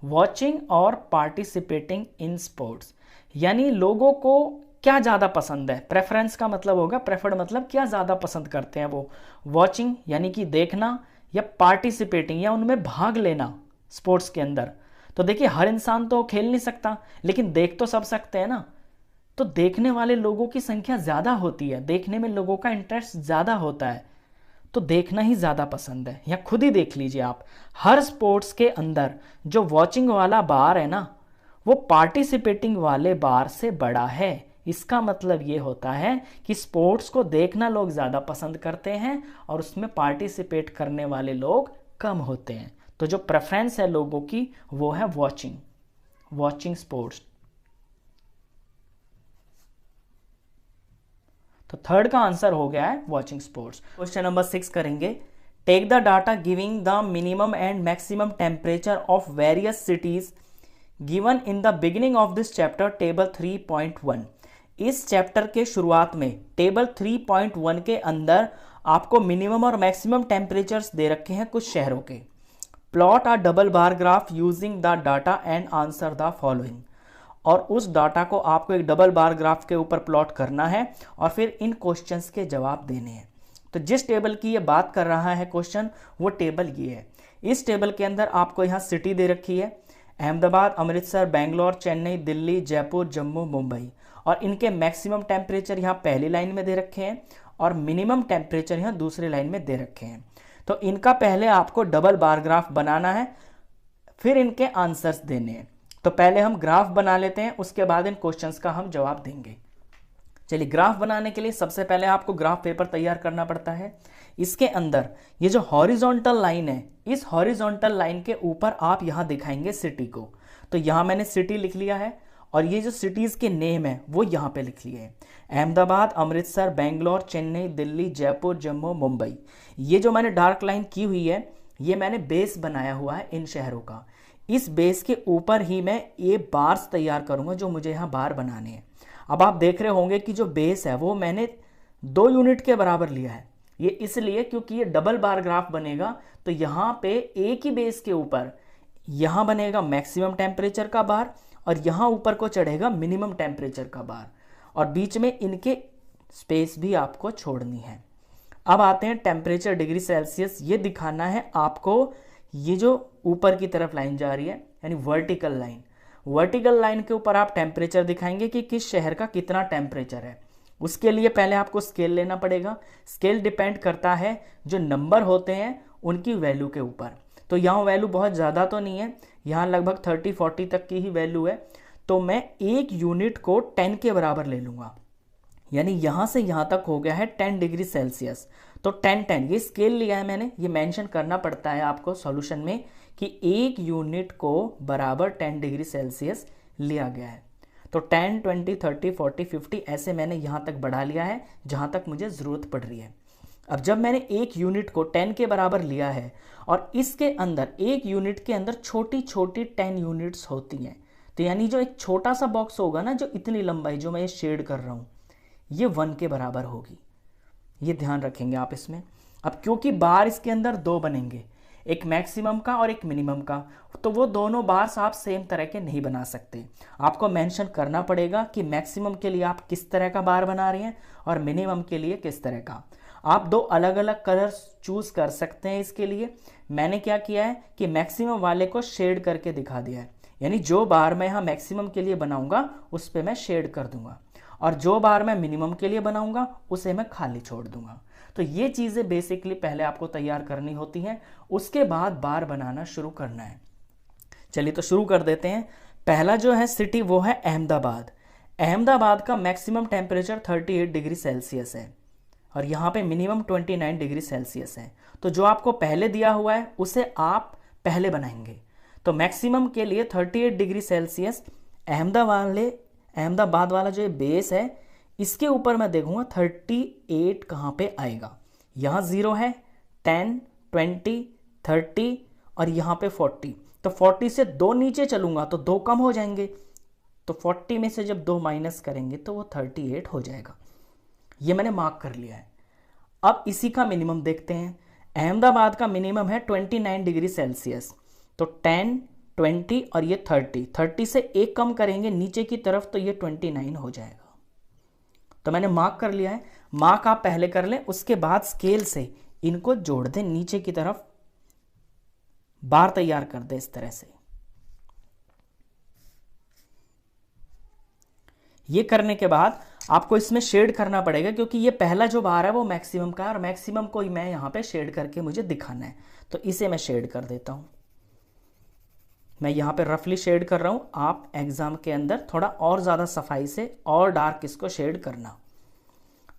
watching और पार्टिसिपेटिंग इन स्पोर्ट्स, यानी लोगों को क्या ज़्यादा पसंद है। प्रेफरेंस का मतलब होगा, प्रेफर्ड मतलब क्या ज़्यादा पसंद करते हैं वो, वॉचिंग यानी कि देखना, या पार्टिसिपेटिंग या उनमें भाग लेना स्पोर्ट्स के अंदर। तो देखिए हर इंसान तो खेल नहीं सकता, लेकिन देख तो सब सकते हैं ना। तो देखने वाले लोगों की संख्या ज़्यादा होती है, देखने में लोगों का इंटरेस्ट ज़्यादा होता है, तो देखना ही ज़्यादा पसंद है। या खुद ही देख लीजिए आप, हर स्पोर्ट्स के अंदर जो वॉचिंग वाला बार है ना, वो पार्टिसिपेटिंग वाले बार से बड़ा है। इसका मतलब ये होता है कि स्पोर्ट्स को देखना लोग ज़्यादा पसंद करते हैं और उसमें पार्टिसिपेट करने वाले लोग कम होते हैं। तो जो प्रेफरेंस है लोगों की वो है वॉचिंग स्पोर्ट्स। तो थर्ड का आंसर हो गया है वॉचिंग स्पोर्ट्स। क्वेश्चन नंबर 6 करेंगे, take the data giving the minimum and maximum temperature of various cities given in the beginning of this chapter table 3.1। इस चैप्टर के शुरुआत में टेबल 3.1 के अंदर आपको मिनिमम और मैक्सिमम टेम्परेचर्स दे रखे हैं कुछ शहरों के। Plot a double bar graph using the data and answer the following, और उस डाटा को आपको एक डबल बार ग्राफ के ऊपर प्लॉट करना है और फिर इन क्वेश्चंस के जवाब देने हैं। तो जिस टेबल की ये बात कर रहा है क्वेश्चन, वो टेबल ये है। इस टेबल के अंदर आपको यहाँ सिटी दे रखी है, अहमदाबाद, अमृतसर, बेंगलोर, चेन्नई, दिल्ली, जयपुर, जम्मू, मुंबई, और इनके मैक्सिमम टेम्परेचर यहाँ पहली लाइन में दे रखे हैं और मिनिमम टेम्परेचर यहाँ दूसरी लाइन में दे रखे हैं। तो इनका पहले आपको डबल बार ग्राफ बनाना है, फिर इनके आंसर्स देने हैं। तो पहले हम ग्राफ बना लेते हैं, उसके बाद इन क्वेश्चंस का हम जवाब देंगे। चलिए, ग्राफ बनाने के लिए सबसे पहले आपको ग्राफ पेपर तैयार करना पड़ता है। इसके अंदर ये जो हॉरिजॉन्टल लाइन है, इस हॉरिजॉन्टल लाइन के ऊपर आप यहाँ दिखाएंगे सिटी को। तो यहाँ मैंने सिटी लिख लिया है और ये जो सिटीज़ के नेम है वो यहाँ पे लिख लिए हैं, अहमदाबाद, अमृतसर, बेंगलोर, चेन्नई, दिल्ली, जयपुर, जम्मू, मुंबई। ये जो मैंने डार्क लाइन की हुई है, ये मैंने बेस बनाया हुआ है इन शहरों का। इस बेस के ऊपर ही मैं ये बार्स तैयार करूंगा जो मुझे यहाँ बार बनाने हैं। अब आप देख रहे होंगे कि जो बेस है वो मैंने 2 यूनिट के बराबर लिया है। ये इसलिए क्योंकि ये डबल बार ग्राफ बनेगा, तो यहाँ पे एक ही बेस के ऊपर यहाँ बनेगा मैक्सिमम टेम्परेचर का बार और यहाँ ऊपर को चढ़ेगा मिनिमम टेम्परेचर का बार, और बीच में इनके स्पेस भी आपको छोड़नी है। अब आते हैं टेम्परेचर डिग्री सेल्सियस। ये दिखाना है आपको, ये जो ऊपर की तरफ लाइन जा रही है यानी वर्टिकल लाइन, वर्टिकल लाइन के ऊपर आप टेम्परेचर दिखाएंगे कि किस शहर का कितना टेम्परेचर है। उसके लिए पहले आपको स्केल लेना पड़ेगा। स्केल डिपेंड करता है जो नंबर होते हैं उनकी वैल्यू के ऊपर। तो यहाँ वैल्यू बहुत ज़्यादा तो नहीं है, यहाँ लगभग 30-40 तक की ही वैल्यू है। तो मैं एक यूनिट को 10 के बराबर ले लूँगा, यानी यहाँ से यहाँ तक हो गया है 10 डिग्री सेल्सियस। तो 10 ये स्केल लिया है मैंने, ये मेंशन करना पड़ता है आपको सॉल्यूशन में कि एक यूनिट को बराबर 10 डिग्री सेल्सियस लिया गया है। तो 10, 20, 30, 40, 50 ऐसे मैंने यहाँ तक बढ़ा लिया है जहाँ तक मुझे ज़रूरत पड़ रही है। अब जब मैंने एक यूनिट को 10 के बराबर लिया है और इसके अंदर एक यूनिट के अंदर छोटी छोटी 10 यूनिट्स होती हैं, तो यानी जो एक छोटा सा बॉक्स होगा ना, जो इतनी लंबाई जो मैं ये शेड कर रहा हूँ, ये 1 के बराबर होगी। ये ध्यान रखेंगे आप इसमें। अब क्योंकि बार इसके अंदर दो बनेंगे, एक मैक्सिमम का और एक मिनिमम का, तो वो दोनों बार्स आप सेम तरह के नहीं बना सकते। आपको मेंशन करना पड़ेगा कि मैक्सिमम के लिए आप किस तरह का बार बना रहे हैं और मिनिमम के लिए किस तरह का। आप दो अलग अलग कलर्स चूज कर सकते हैं इसके लिए। मैंने क्या किया है कि मैक्सिमम वाले को शेड करके दिखा दिया है, यानी जो बार मैं यहाँ मैक्सिमम के लिए बनाऊंगा उस पर मैं शेड कर दूंगा, और जो बार मैं मिनिमम के लिए बनाऊंगा उसे मैं खाली छोड़ दूंगा। तो ये चीज़ें बेसिकली पहले आपको तैयार करनी होती हैं, उसके बाद बार बनाना शुरू करना है। चलिए तो शुरू कर देते हैं। पहला जो है सिटी वो है अहमदाबाद। अहमदाबाद का मैक्सिमम टेम्परेचर 38 डिग्री सेल्सियस है और यहाँ पे मिनिमम 29 डिग्री सेल्सियस है। तो जो आपको पहले दिया हुआ है उसे आप पहले बनाएंगे। तो मैक्सिमम के लिए 38 डिग्री सेल्सियस अहमदाबाद वाला जो बेस है इसके ऊपर मैं देखूंगा 38 कहाँ पे आएगा। यहाँ 0 है, 10, 20, 30 और यहाँ पे 40। तो 40 से 2 नीचे चलूंगा तो 2 कम हो जाएंगे, तो 40 में से जब 2 माइनस करेंगे तो वो 38 हो जाएगा। ये मैंने मार्क कर लिया है। अब इसी का मिनिमम देखते हैं। अहमदाबाद का मिनिमम है 29 डिग्री सेल्सियस। तो 10, 20 और ये 30 से 1 कम करेंगे नीचे की तरफ तो ये 29 हो जाएगा। तो मैंने मार्क कर लिया है। मार्क आप पहले कर लें, उसके बाद स्केल से इनको जोड़ दें, नीचे की तरफ बार तैयार कर दें इस तरह से। ये करने के बाद आपको इसमें शेड करना पड़ेगा, क्योंकि ये पहला जो बार है वो मैक्सिमम का है और मैक्सिमम को ही मैं यहां पे शेड करके मुझे दिखाना है। तो इसे मैं शेड कर देता हूं। मैं यहाँ पे रफली शेड कर रहा हूँ, आप एग्जाम के अंदर थोड़ा और ज़्यादा सफाई से और डार्क इसको शेड करना।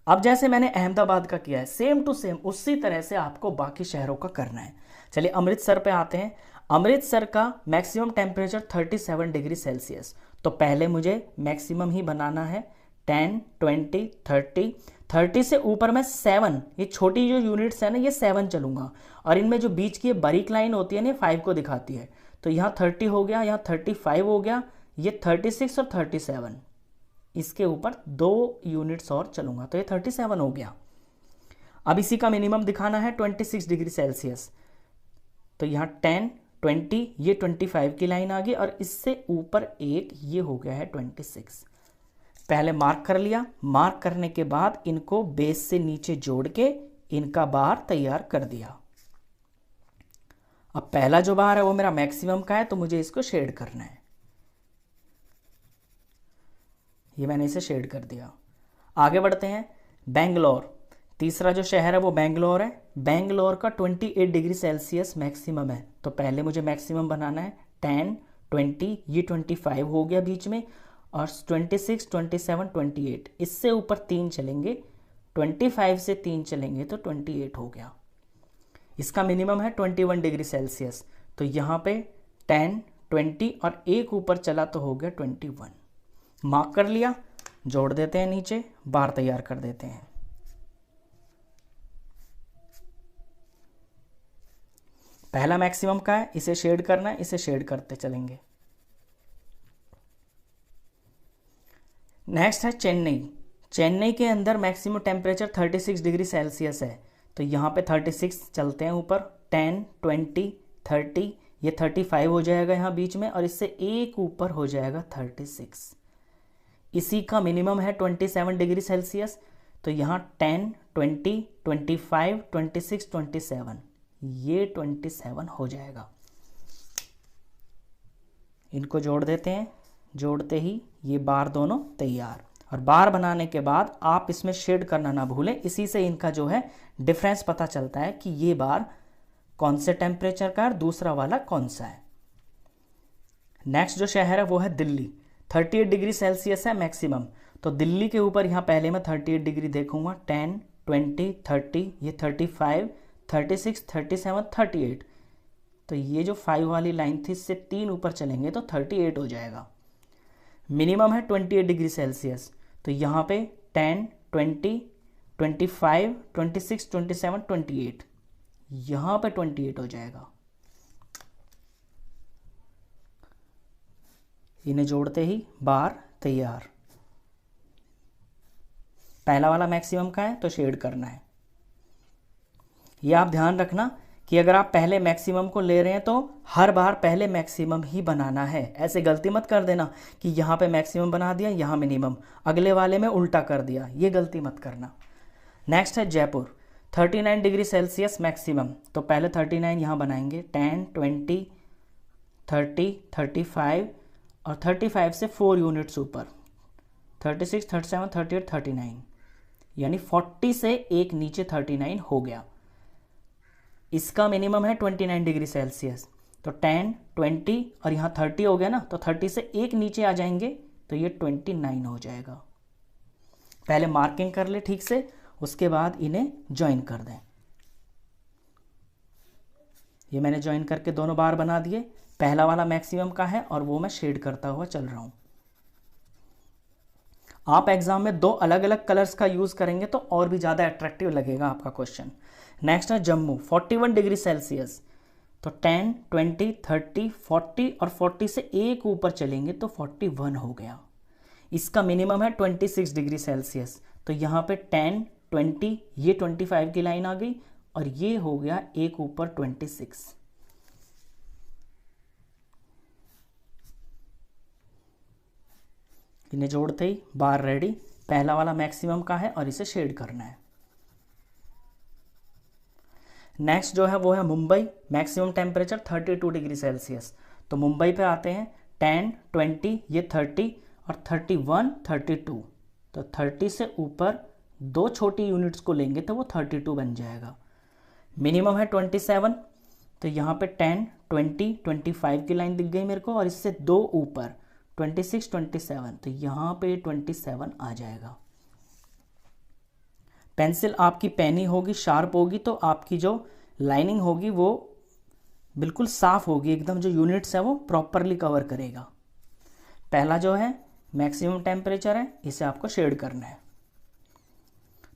अब जैसे मैंने अहमदाबाद का किया है सेम टू सेम उसी तरह से आपको बाकी शहरों का करना है। चलिए अमृतसर पे आते हैं। अमृतसर का मैक्सिमम टेम्परेचर 37 डिग्री सेल्सियस। तो पहले मुझे मैक्सिमम ही बनाना है। 10, 20, 30 से ऊपर मैं 7, ये छोटी जो यूनिट्स है ना ये 7 चलूंगा, और इनमें जो बीच की बारीक लाइन होती है ना 5 को दिखाती है। तो यहाँ 30 हो गया, यहाँ 35 हो गया, ये 36 और 37, इसके ऊपर 2 यूनिट्स और चलूंगा तो ये 37 हो गया। अब इसी का मिनिमम दिखाना है 26 डिग्री सेल्सियस। तो यहाँ 10, 20, ये 25 की लाइन आ गई और इससे ऊपर एक ये हो गया है 26। पहले मार्क कर लिया। मार्क करने के बाद इनको बेस से नीचे जोड़ के इनका बार तैयार कर दिया। अब पहला जो बार है वो मेरा मैक्सिमम का है तो मुझे इसको शेड करना है। ये मैंने इसे शेड कर दिया। आगे बढ़ते हैं। बेंगलोर, तीसरा जो शहर है वो बेंगलोर है। बेंगलोर का 28 डिग्री सेल्सियस मैक्सिमम है। तो पहले मुझे मैक्सिमम बनाना है। 10, 20, ये 25 हो गया बीच में, और 26, 27, 28, इससे ऊपर 3 चलेंगे। 25 से 3 चलेंगे तो 28 हो गया। इसका मिनिमम है 21 डिग्री सेल्सियस। तो यहाँ पे 10, 20 और एक ऊपर चला तो हो गया 21। मार्क कर लिया, जोड़ देते हैं नीचे, बार तैयार कर देते हैं। पहला मैक्सिमम का है, इसे शेड करना है, इसे शेड करते चलेंगे। नेक्स्ट है चेन्नई। चेन्नई के अंदर मैक्सिमम टेम्परेचर 36 डिग्री सेल्सियस है। तो यहाँ पे 36 चलते हैं ऊपर। 10, 20, 30, ये 35 हो जाएगा यहाँ बीच में, और इससे एक ऊपर हो जाएगा 36। इसी का मिनिमम है 27 डिग्री सेल्सियस। तो यहाँ 10, 20, 25, 26, 27, ये 27 हो जाएगा। इनको जोड़ देते हैं। जोड़ते ही ये बार दोनों तैयार। और बार बनाने के बाद आप इसमें शेड करना ना भूलें, इसी से इनका जो है डिफरेंस पता चलता है कि ये बार कौन से टेम्परेचर का है और दूसरा वाला कौन सा है। नेक्स्ट जो शहर है वो है दिल्ली। 38 डिग्री सेल्सियस है मैक्सिमम। तो दिल्ली के ऊपर यहाँ पहले मैं 38 डिग्री देखूंगा। 10, 20, 30, ये 35, 36, 37, 38। तो ये जो 5 वाली लाइन थी इससे 3 ऊपर चलेंगे तो 38 हो जाएगा। मिनिमम है 28 डिग्री सेल्सियस। तो यहाँ पे 10, 20, 25, 26, 27, 28, यहाँ पे 28 हो जाएगा। इन्हें जोड़ते ही बार तैयार। पहला वाला मैक्सिमम का है तो शेड करना है। ये आप ध्यान रखना कि अगर आप पहले मैक्सिमम को ले रहे हैं तो हर बार पहले मैक्सिमम ही बनाना है। ऐसे गलती मत कर देना कि यहाँ पे मैक्सिमम बना दिया, यहाँ मिनिमम, अगले वाले में उल्टा कर दिया, ये गलती मत करना। नेक्स्ट है जयपुर, 39 डिग्री सेल्सियस मैक्सिमम, तो पहले 39 यहाँ बनाएंगे, 10, 20, 30, 35 और 35 से 4 यूनिट्स ऊपर, 36, 37, 38, 39, यानी 40 से एक नीचे 39 हो गया। इसका मिनिमम है 29 डिग्री सेल्सियस, तो 10, 20 और यहाँ 30 हो गया ना, तो 30 से एक नीचे आ जाएंगे तो ये 29 हो जाएगा। पहले मार्किंग कर ले ठीक से, उसके बाद इन्हें ज्वाइन कर दें। ये मैंने ज्वाइन करके दोनों बार बना दिए। पहला वाला मैक्सिमम का है और वो मैं शेड करता हुआ चल रहा हूँ। आप एग्जाम में दो अलग अलग कलर्स का यूज़ करेंगे तो और भी ज़्यादा अट्रैक्टिव लगेगा आपका क्वेश्चन। नेक्स्ट है जम्मू, 41 डिग्री सेल्सियस, तो 10, 20, 30, 40 और 40 से एक ऊपर चलेंगे तो 41 हो गया। इसका मिनिमम है 26 डिग्री सेल्सियस, तो यहाँ पे 10, 20, ये 25 की लाइन आ गई और ये हो गया एक ऊपर 26। इन्हें जोड़ते ही बार रेडी। पहला वाला मैक्सिमम का है और इसे शेड करना है। नेक्स्ट जो है वो है Mumbai, maximum temperature 32 degree Celsius, तो मुंबई पे आते हैं, 10, 20, ये 30 और 31, 32, तो 30 से ऊपर दो छोटी यूनिट्स को लेंगे तो वो 32 बन जाएगा। मिनिमम है 27, तो यहाँ पे 10, 20, 25 की लाइन दिख गई मेरे को और इससे दो ऊपर 26, 27, तो यहाँ पे 27 आ जाएगा। पेंसिल आपकी पैनी होगी, शार्प होगी, तो आपकी जो लाइनिंग होगी वो बिल्कुल साफ होगी एकदम, जो यूनिट्स है वो प्रॉपरली कवर करेगा। पहला जो है मैक्सिमम टेम्परेचर है, इसे आपको शेड करना है।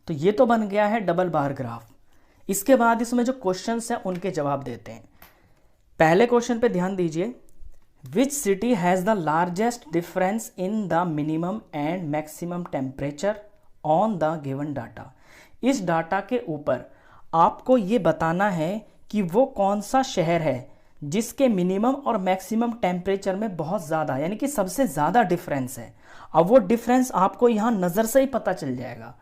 तो ये तो बन गया है डबल बार ग्राफ। इसके बाद इसमें जो क्वेश्चंस हैं उनके जवाब देते हैं। पहले क्वेश्चन पे ध्यान दीजिए, which city has the largest difference in the minimum and maximum temperature on the given data. इस डाटा के ऊपर आपको ये बताना है कि वो कौन सा शहर है जिसके मिनिमम और मैक्सिमम टेम्परेचर में बहुत ज़्यादा, यानी कि सबसे ज़्यादा डिफरेंस है। अब वो डिफरेंस आपको यहाँ नज़र से ही पता चल जाएगा,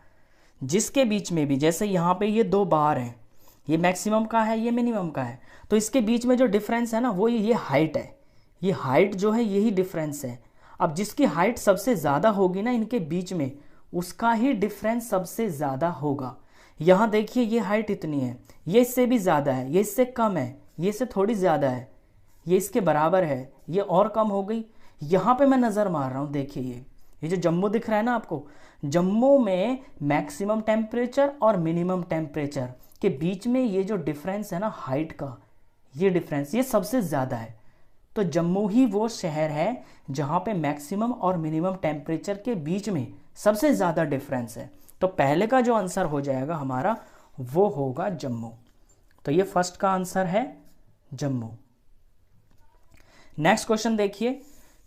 जिसके बीच में भी, जैसे यहाँ पे ये दो बार हैं, ये मैक्सिमम का है, ये मिनिमम का है, तो इसके बीच में जो डिफरेंस है ना वो ये हाइट है। ये हाइट जो है यही डिफरेंस है। अब जिसकी हाइट सबसे ज़्यादा होगी ना इनके बीच में, उसका ही डिफरेंस सबसे ज़्यादा होगा। यहाँ देखिए ये हाइट इतनी है, ये इससे भी ज़्यादा है, ये इससे कम है, ये इससे थोड़ी ज़्यादा है, ये इसके बराबर है, ये और कम हो गई। यहाँ पे मैं नज़र मार रहा हूँ, देखिए ये जो जम्मू दिख रहा है ना आपको, जम्मू में मैक्सिमम टेम्परेचर और मिनिमम टेम्परेचर के बीच में ये जो डिफरेंस है ना हाइट का, ये डिफरेंस ये सबसे ज़्यादा है। तो जम्मू ही वो शहर है जहाँ पे मैक्सिमम और मिनिमम टेम्परेचर के बीच में सबसे ज़्यादा डिफरेंस है। तो पहले का जो आंसर हो जाएगा हमारा वो होगा जम्मू। तो ये फर्स्ट का आंसर है जम्मू। नेक्स्ट क्वेश्चन देखिए,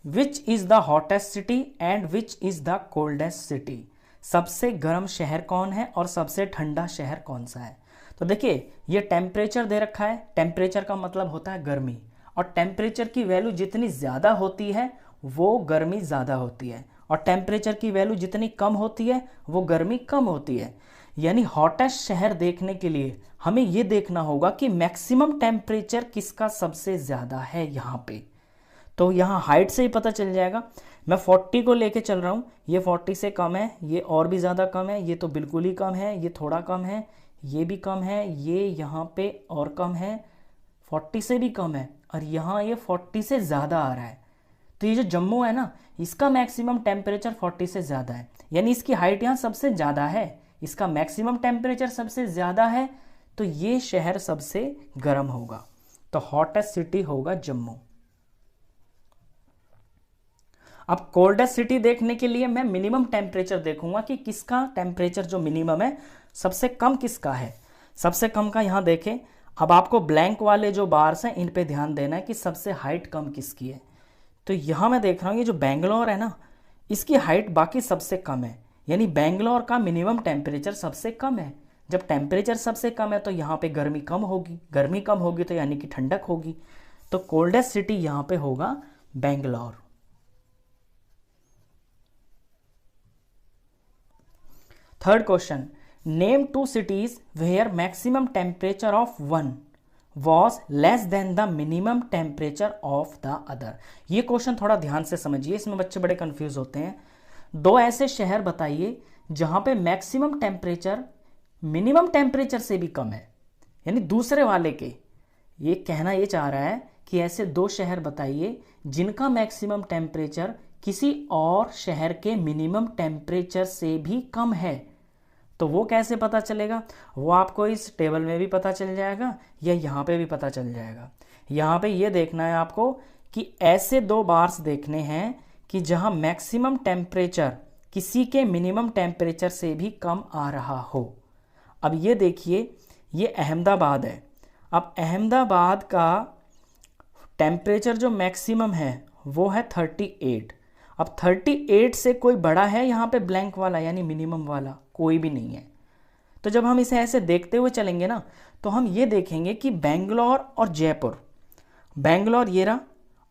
which is the hottest city and which is the coldest city. सबसे गर्म शहर कौन है और सबसे ठंडा शहर कौन सा है। तो देखिए ये टेम्परेचर दे रखा है, टेम्परेचर का मतलब होता है गर्मी, और टेम्परेचर की वैल्यू जितनी ज़्यादा होती है वो गर्मी ज़्यादा होती है, और टेम्परेचर की वैल्यू जितनी कम होती है वो गर्मी कम होती है। यानी हॉटेस्ट शहर देखने के लिए हमें ये देखना होगा कि मैक्सिमम टेम्परेचर किसका सबसे ज़्यादा है यहाँ पे। तो यहाँ हाइट से ही पता चल जाएगा। मैं 40 को लेके चल रहा हूँ, ये 40 से कम है, ये और भी ज़्यादा कम है, ये तो बिल्कुल ही कम है, ये थोड़ा कम है, ये भी कम है, ये यहाँ पे और कम है, 40 से भी कम है, और यहाँ ये 40 से ज़्यादा आ रहा है। तो ये जो जम्मू है ना, इसका मैक्सिमम टेम्परेचर 40 से ज़्यादा है, यानी इसकी हाइट यहाँ सबसे ज़्यादा है, इसका मैक्सिमम टेम्परेचर सबसे ज़्यादा है, तो ये शहर सबसे गर्म होगा। तो हॉटेस्ट सिटी होगा जम्मू। अब कोल्डेस्ट सिटी देखने के लिए मैं मिनिमम टेम्परेचर देखूंगा कि किसका टेम्परेचर जो मिनिमम है सबसे कम किसका है। सबसे कम का यहाँ देखें। अब आपको ब्लैंक वाले जो बार्स हैं इन पे ध्यान देना है कि सबसे हाइट कम किसकी है। तो यहाँ मैं देख रहा हूँ ये जो बेंगलोर है ना, इसकी हाइट बाकी सबसे कम है, यानी बेंगलोर का मिनिमम टेम्परेचर सबसे कम है। जब टेम्परेचर सबसे कम है तो यहाँ पे गर्मी कम होगी, गर्मी कम होगी तो यानी कि ठंडक होगी। तो कोल्डेस्ट सिटी यहाँ पे होगा Bangalore. Third question, name two cities where maximum temperature of one was less than the minimum temperature of the other. ये क्वेश्चन थोड़ा ध्यान से समझिए, इसमें बच्चे बड़े कंफ्यूज होते हैं। दो ऐसे शहर बताइए जहां पे मैक्सिमम टेम्परेचर मिनिमम टेम्परेचर से भी कम है, यानी दूसरे वाले के। ये कहना ये चाह रहा है कि ऐसे दो शहर बताइए जिनका मैक्सिमम टेम्परेचर किसी और शहर के मिनिमम टेम्परेचर से भी कम है। तो वो कैसे पता चलेगा? वो आपको इस टेबल में भी पता चल जाएगा या यहाँ पे भी पता चल जाएगा। यहाँ पे ये देखना है आपको कि ऐसे दो बार्स देखने हैं कि जहाँ मैक्सिमम टेम्परेचर किसी के मिनिमम टेम्परेचर से भी कम आ रहा हो। अब ये देखिए, ये अहमदाबाद है। अब अहमदाबाद का टेम्परेचर जो मैक्सिमम है वो है 38। अब 38 से कोई बड़ा है यहाँ पे ब्लैंक वाला यानी मिनिमम वाला? कोई भी नहीं है। तो जब हम इसे ऐसे देखते हुए चलेंगे ना, तो हम ये देखेंगे कि बेंगलोर और जयपुर, बेंगलोर ये रहा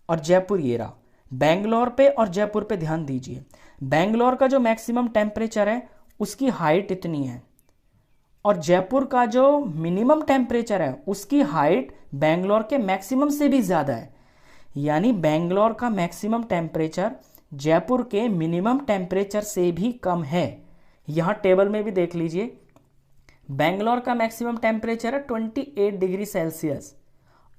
और जयपुर ये रहा। बेंगलोर पे और जयपुर पे ध्यान दीजिए। बेंगलोर का जो मैक्सिमम टेम्परेचर है उसकी हाइट इतनी है, और जयपुर का जो मिनिमम टेम्परेचर है उसकी हाइट बेंगलोर के मैक्सिमम से भी ज़्यादा है। यानी बेंगलोर का मैक्सिमम टेम्परेचर जयपुर के मिनिमम टेम्परेचर से भी कम है। यहाँ टेबल में भी देख लीजिए, बेंगलोर का मैक्सिमम टेम्परेचर है 28 डिग्री सेल्सियस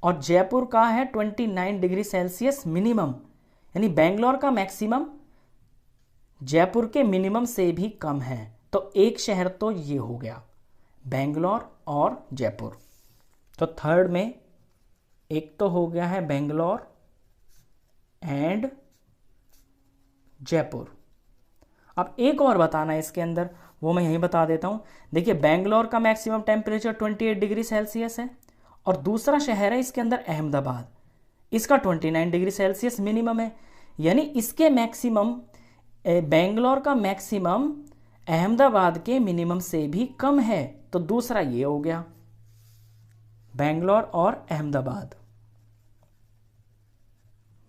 और जयपुर का है 29 डिग्री सेल्सियस मिनिमम। यानी बेंगलोर का मैक्सिमम जयपुर के मिनिमम से भी कम है। तो एक शहर तो ये हो गया, बेंगलोर और जयपुर। तो थर्ड में एक तो हो गया है बेंगलोर एंड जयपुर। अब एक और बताना है इसके अंदर, वो मैं यहीं बता देता हूं। देखिए, बेंगलोर का मैक्सिमम टेम्परेचर 28 डिग्री सेल्सियस है और दूसरा शहर है इसके अंदर अहमदाबाद, इसका 29 डिग्री सेल्सियस मिनिमम है। यानी इसके मैक्सिमम, बेंगलोर का मैक्सिमम अहमदाबाद के मिनिमम से भी कम है। तो दूसरा ये हो गया, बेंगलोर और अहमदाबाद,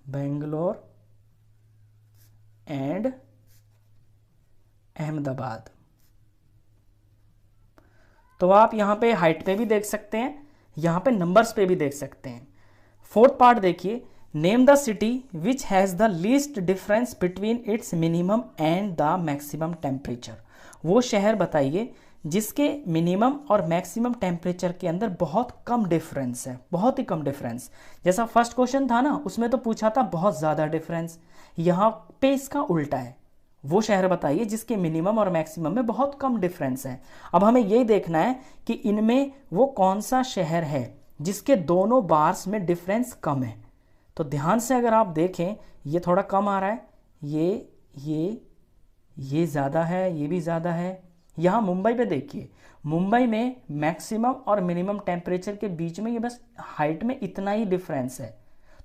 बेंगलोर एंड अहमदाबाद। तो आप यहां पे हाइट पे भी देख सकते हैं, यहां पे नंबर्स पे भी देख सकते हैं। फोर्थ पार्ट देखिए, name the city which has the least difference between its minimum and the maximum temperature. वो शहर बताइए जिसके मिनिमम और मैक्सिमम टेम्परेचर के अंदर बहुत कम डिफरेंस है, बहुत ही कम डिफरेंस। जैसा फर्स्ट क्वेश्चन था ना, उसमें तो पूछा था बहुत ज़्यादा डिफरेंस, यहाँ पे इसका उल्टा है। वो शहर बताइए जिसके मिनिमम और मैक्सिमम में बहुत कम डिफरेंस है। अब हमें यही देखना है कि इनमें वो कौन सा शहर है जिसके दोनों बार्स में डिफरेंस कम है। तो ध्यान से अगर आप देखें, ये थोड़ा कम आ रहा है, ये ज़्यादा है, ये भी ज़्यादा है। यहाँ मुंबई पे देखिए, मुंबई में मैक्सिमम और मिनिमम टेम्परेचर के बीच में ये बस हाइट में इतना ही डिफरेंस है।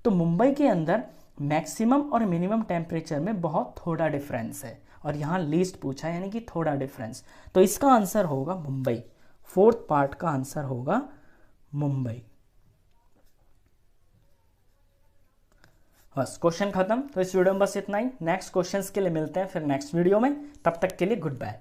तो मुंबई के अंदर मैक्सिमम और मिनिमम टेम्परेचर में बहुत थोड़ा डिफरेंस है, और यहाँ लीस्ट पूछा यानी कि थोड़ा डिफरेंस। तो इसका आंसर होगा मुंबई। फोर्थ पार्ट का आंसर होगा मुंबई। बस क्वेश्चन खत्म। तो इस वीडियो में बस इतना ही। नेक्स्ट क्वेश्चंस के लिए मिलते हैं फिर नेक्स्ट वीडियो में। तब तक के लिए गुड बाय।